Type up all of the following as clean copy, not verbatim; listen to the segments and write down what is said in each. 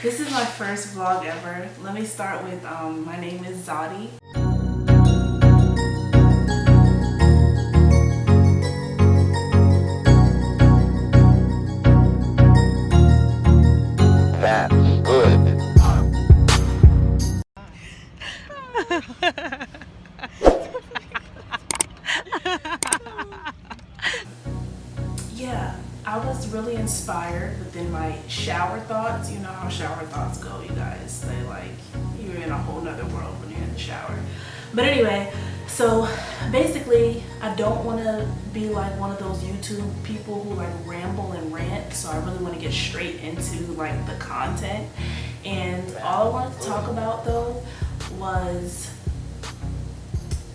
This is my first vlog ever. Let me start with my name is Zadi. That's good. Yeah, I was really inspired within my shower thoughts. You know how shower thoughts go, you guys. They like, you're in a whole nother world when you're in the shower. But anyway, so basically, I don't want to be like one of those YouTube people who like ramble and rant. So I really want to get straight into like the content. And all I wanted to talk about though was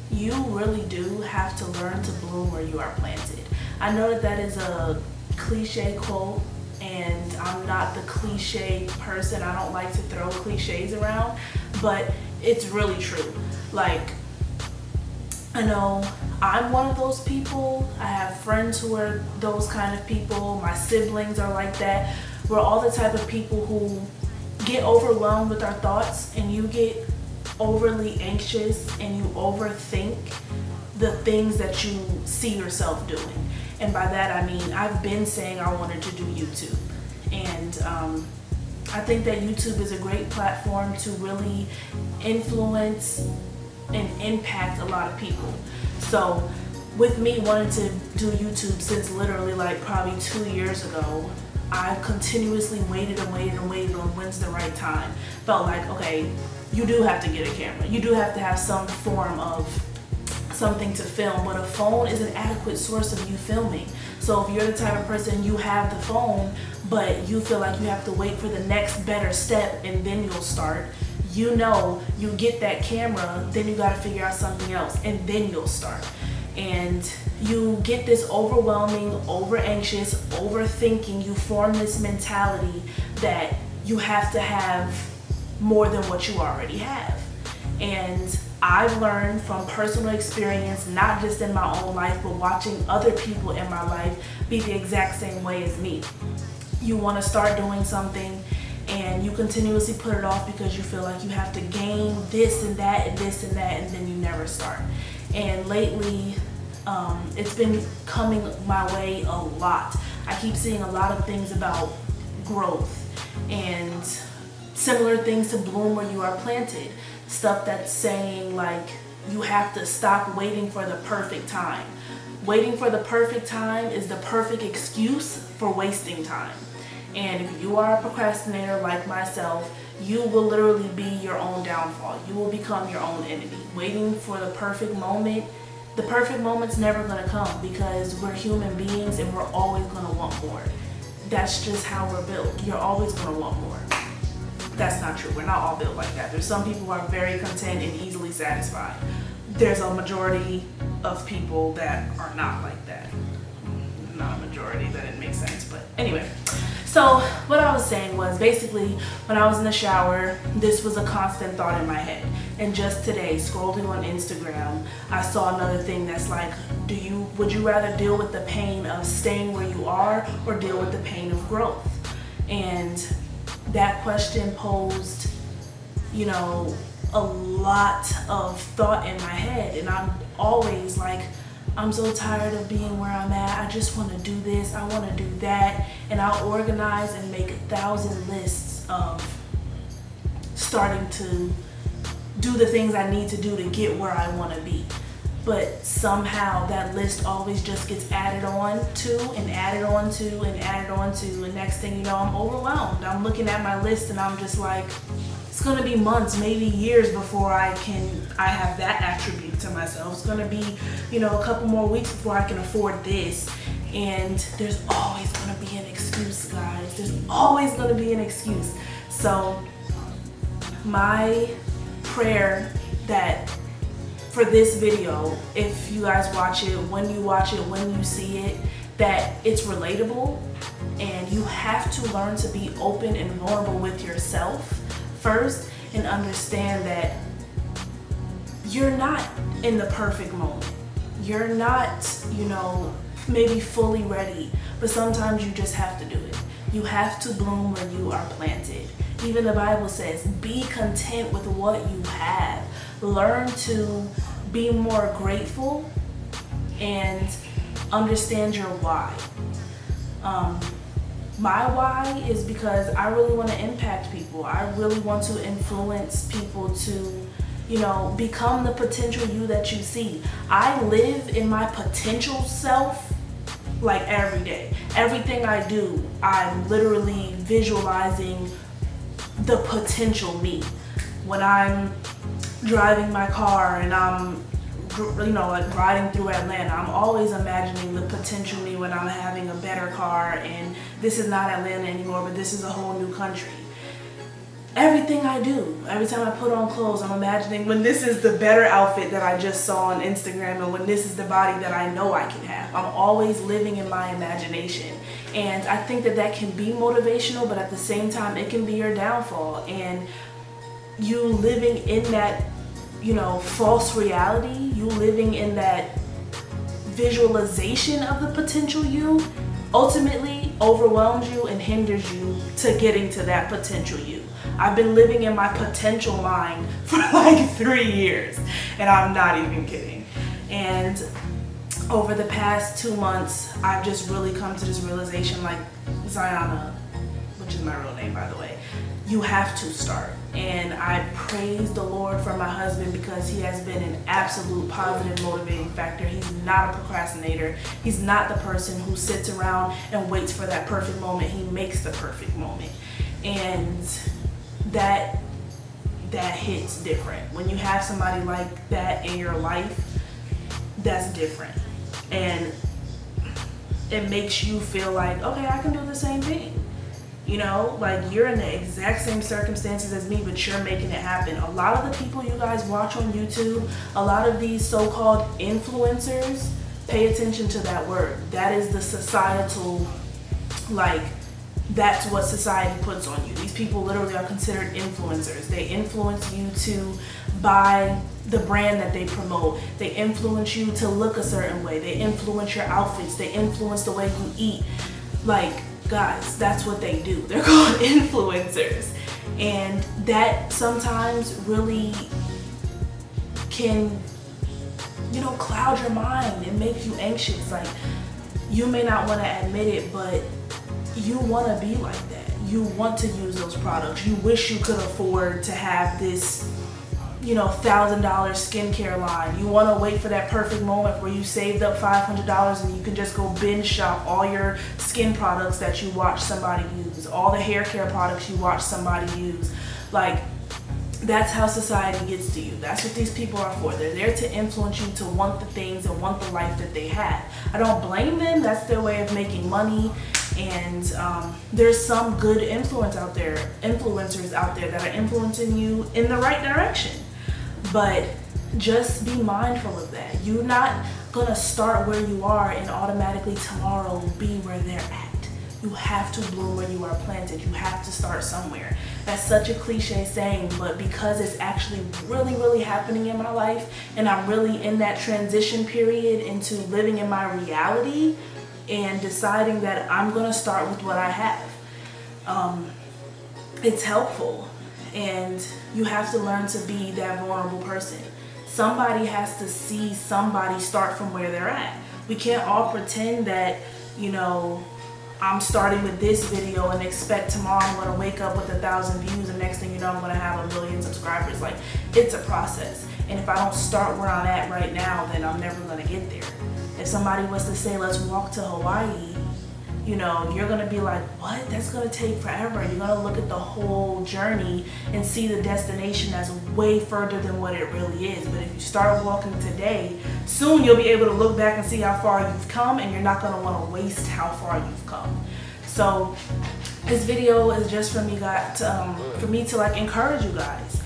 you really do have to learn to bloom where you are planted. I know that that is a cliche quote, and I'm not the cliche person. I don't like to throw cliches around, but it's really true. Like, I know I'm one of those people. I have friends who are those kind of people. My siblings are like that. We're all the type of people who get overwhelmed with our thoughts, and you get overly anxious and you overthink the things that you see yourself doing. And by that I mean, I've been saying I wanted to do YouTube, and I think that YouTube is a great platform to really influence and impact a lot of people. So with me wanting to do YouTube since literally like probably 2 years ago, I continuously waited and waited and waited on when's the right time. Felt like, okay, you do have to get a camera. You do have to have some form of something to film, but a phone is an adequate source of you filming. So if you're the type of person, you have the phone, but you feel like you have to wait for the next better step and then you'll start, you know, you get that camera, then you gotta figure out something else and then you'll start. And you get this overwhelming, over anxious, overthinking, you form this mentality that you have to have more than what you already have. And I've learned from personal experience, not just in my own life, but watching other people in my life be the exact same way as me. You want to start doing something and you continuously put it off because you feel like you have to gain this and that and this and that, and then you never start. And lately, it's been coming my way a lot. I keep seeing a lot of things about growth and similar things to bloom where you are planted. Stuff that's saying like you have to stop waiting for the perfect time. Waiting for the perfect time is the perfect excuse for wasting time. And if you are a procrastinator like myself, you will literally be your own downfall. You will become your own enemy. Waiting for the perfect moment's never gonna come because we're human beings and we're always gonna want more. That's just how we're built. You're always gonna want more. That's not true. We're not all built like that. There's some people who are very content and easily satisfied. There's a majority of people that are not like that. Not a majority, that didn't make sense, but anyway. So what I was saying was basically when I was in the shower, this was a constant thought in my head. And just today, scrolling on Instagram, I saw another thing that's like, would you rather deal with the pain of staying where you are or deal with the pain of growth? And that question posed, you know, a lot of thought in my head. And I'm always like, I'm so tired of being where I'm at. I just want to do this. I want to do that. And I'll organize and make 1,000 lists of starting to do the things I need to do to get where I want to be. But somehow that list always just gets added on to and added on to and added on to, and next thing you know, I'm overwhelmed. I'm looking at my list and I'm just like, it's gonna be months, maybe years before I have that attribute to myself. It's gonna be, you know, a couple more weeks before I can afford this. And there's always gonna be an excuse, guys. There's always gonna be an excuse. So my prayer that for this video, if you guys watch it, when you see it, that it's relatable, and you have to learn to be open and vulnerable with yourself first and understand that you're not in the perfect moment. You're not, you know, maybe fully ready, but sometimes you just have to do it. You have to bloom where you are planted. Even the Bible says, be content with what you have. Learn to be more grateful and understand your why. My why is because I really want to impact people. I really want to influence people to, become the potential you that you see. I live in my potential self like every day. Everything I do, I'm literally visualizing the potential me. When I'm driving my car and I'm like riding through Atlanta, I'm always imagining the potential me when I'm having a better car, and this is not Atlanta anymore, but this is a whole new country. Everything I do, every time I put on clothes, I'm imagining when this is the better outfit that I just saw on Instagram, and when this is the body that I know I can have. I'm always living in my imagination. And I think that can be motivational, but at the same time, it can be your downfall. And you living in that, false reality, you living in that visualization of the potential you, ultimately overwhelms you and hinders you to getting to that potential you. I've been living in my potential mind for like 3 years, and I'm not even kidding. And over the past 2 months, I've just really come to this realization, like Zionna, which is my real name, by the way, you have to start. And I praise the Lord for my husband, because he has been an absolute positive motivating factor. He's not a procrastinator. He's not the person who sits around and waits for that perfect moment. He makes the perfect moment. And that hits different. When you have somebody like that in your life, that's different. And it makes you feel like, okay, I can do the same thing. Like you're in the exact same circumstances as me, but you're making it happen. A lot of the people you guys watch on YouTube, a lot of these so-called influencers, pay attention to that word. That is the societal, that's what society puts on you. These people literally are considered influencers. They influence you to buy the brand that they promote. They influence you to look a certain way. They influence your outfits. They influence the way you eat. Guys, that's what they do. They're called influencers. And that sometimes really can, cloud your mind and make you anxious. Like, you may not want to admit it, but you want to be like that. You want to use those products. You wish you could afford to have this, $1,000 skincare line. You want to wait for that perfect moment where you saved up $500 and you can just go binge shop all your skin products that you watch somebody use, all the hair care products you watch somebody use. That's how society gets to you. That's what these people are for. They're there to influence you to want the things and want the life that they have. I don't blame them. That's their way of making money. And there's some good influencers out there that are influencing you in the right direction. But just be mindful of that. You're not gonna start where you are and automatically tomorrow be where they're at. You have to bloom where you are planted. You have to start somewhere. That's such a cliche saying, but because it's actually really, really happening in my life, and I'm really in that transition period into living in my reality and deciding that I'm gonna start with what I have. It's helpful. And you have to learn to be that vulnerable person. Somebody has to see somebody start from where they're at. We can't all pretend that, I'm starting with this video and expect tomorrow I'm going to wake up with 1,000 views and next thing you know I'm going to have 1 million subscribers. It's a process. And if I don't start where I'm at right now, then I'm never going to get there. If somebody was to say, let's walk to Hawaii, you're going to be like, what? That's going to take forever. You're going to look at the whole journey and see the destination as way further than what it really is. But if you start walking today, soon you'll be able to look back and see how far you've come, and you're not going to want to waste how far you've come. So this video is just for me to encourage you guys.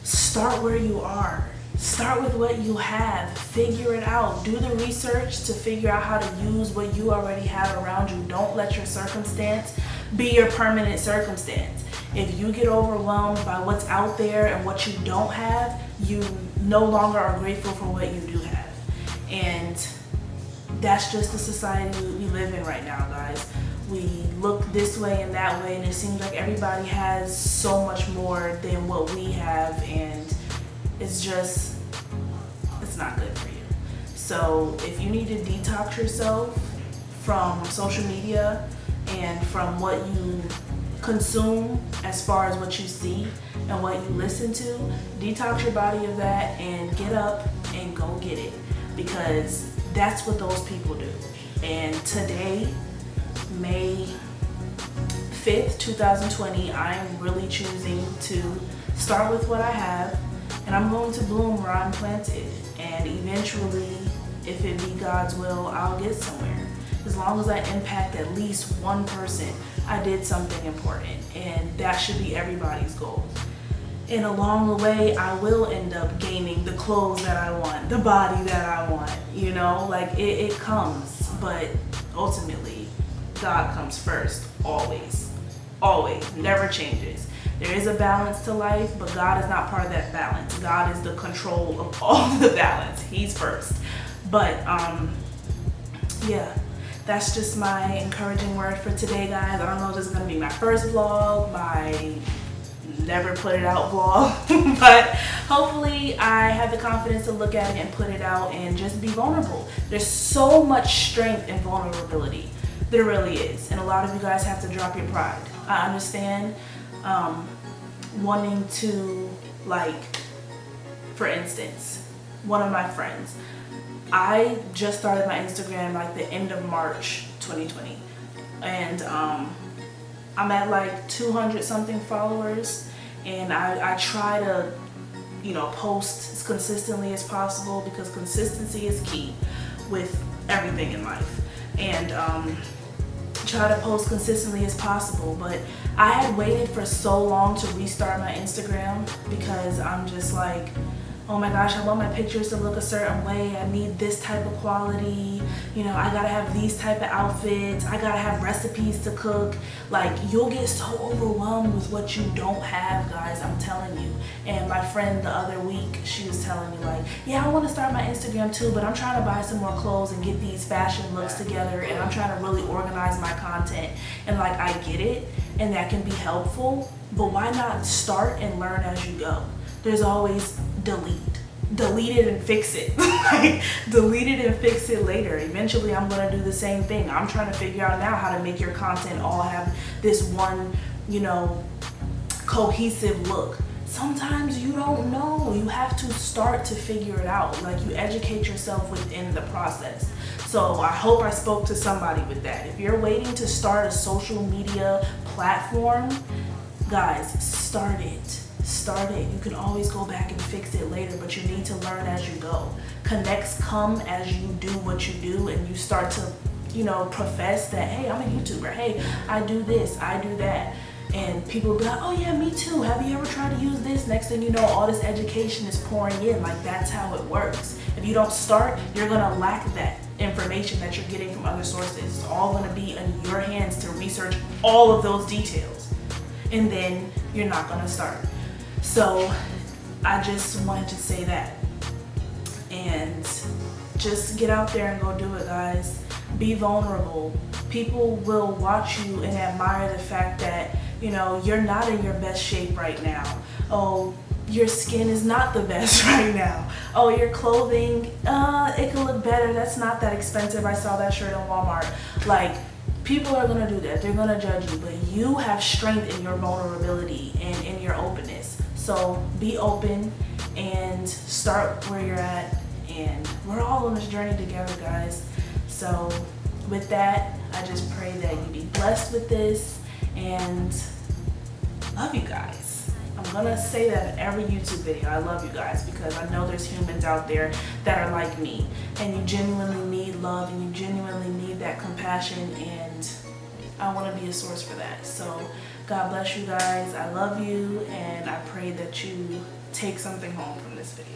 Start where you are. Start with what you have. Figure it out. Do the research to figure out how to use what you already have around you. Don't let your circumstance be your permanent circumstance. If you get overwhelmed by what's out there and what you don't have, you no longer are grateful for what you do have. And that's just the society we live in right now, guys. we look this way and that way, and it seems like everybody has so much more than what we have, and it's not good for you. So if you need to detox yourself from social media and from what you consume as far as what you see and what you listen to, detox your body of that and get up and go get it, because that's what those people do. And today, May 5th, 2020, I'm really choosing to start with what I have, and I'm going to bloom where I'm planted, and eventually, if it be God's will, I'll get somewhere. As long as I impact at least one person, I did something important, and that should be everybody's goal. And along the way, I will end up gaining the clothes that I want, the body that I want, you know, like it comes, but ultimately, God comes first, always, never changes. There is a balance to life, but God is not part of that balance. God is the control of all the balance. He's first. But yeah, that's just my encouraging word for today, guys. I don't know if this is gonna be my first vlog, my never put it out vlog, but hopefully I have the confidence to look at it and put it out and just be vulnerable. There's so much strength in vulnerability. There really is. And a lot of you guys have to drop your pride. I understand wanting to, like, for instance, one of my friends, I just started my Instagram like the end of March 2020, and I'm at like 200 something followers, and I try to, you know, post as consistently as possible, because consistency is key with everything in life, and try to post consistently as possible. But I had waited for so long to restart my Instagram, because I'm just like, oh my gosh, I want my pictures to look a certain way. I need this type of quality. You know, I gotta have these type of outfits. I gotta have recipes to cook. Like, you'll get so overwhelmed with what you don't have, guys, I'm telling you. And my friend the other week, she was telling me like, yeah, I wanna start my Instagram too, but I'm trying to buy some more clothes and get these fashion looks together, and I'm trying to really organize my content. And like, I get it, and that can be helpful, but why not start and learn as you go? There's always delete it and fix it. Like, delete it and fix it later. Eventually I'm gonna do the same thing. I'm trying to figure out now how to make your content all have this one, you know, cohesive look. Sometimes you don't know. You have to start to figure it out. Like, you educate yourself within the process. So I hope I spoke to somebody with that. If you're waiting to start a social media platform, guys, start it. Start it. You can always go back and fix it later, but you need to learn as you go. Connects come as you do what you do, and you start to, you know, profess that, hey, I'm a YouTuber. Hey, I do this, I do that. And people will be like, oh yeah, me too. Have you ever tried to use this? Next thing you know, all this education is pouring in. Like, that's how it works. If you don't start, you're gonna lack that information that you're getting from other sources. It's all gonna be in your hands to research all of those details. And then you're not gonna start. So I just wanted to say that, and just get out there and go do it, guys. Be vulnerable. People will watch you and admire the fact that, you know, you're not in your best shape right now. Oh, your skin is not the best right now. Oh, your clothing, it can look better. That's not that expensive. I saw that shirt in Walmart. Like, people are gonna do that. They're gonna judge you, but you have strength in your vulnerability and in your openness. So be open and start where you're at, and we're all on this journey together, guys. So with that, I just pray that you be blessed with this, and love you guys. I'm gonna say that in every YouTube video. I love you guys, because I know there's humans out there that are like me, and you genuinely need love, and you genuinely need that compassion, and I want to be a source for that. So God bless you guys. I love you, and I pray that you take something home from this video.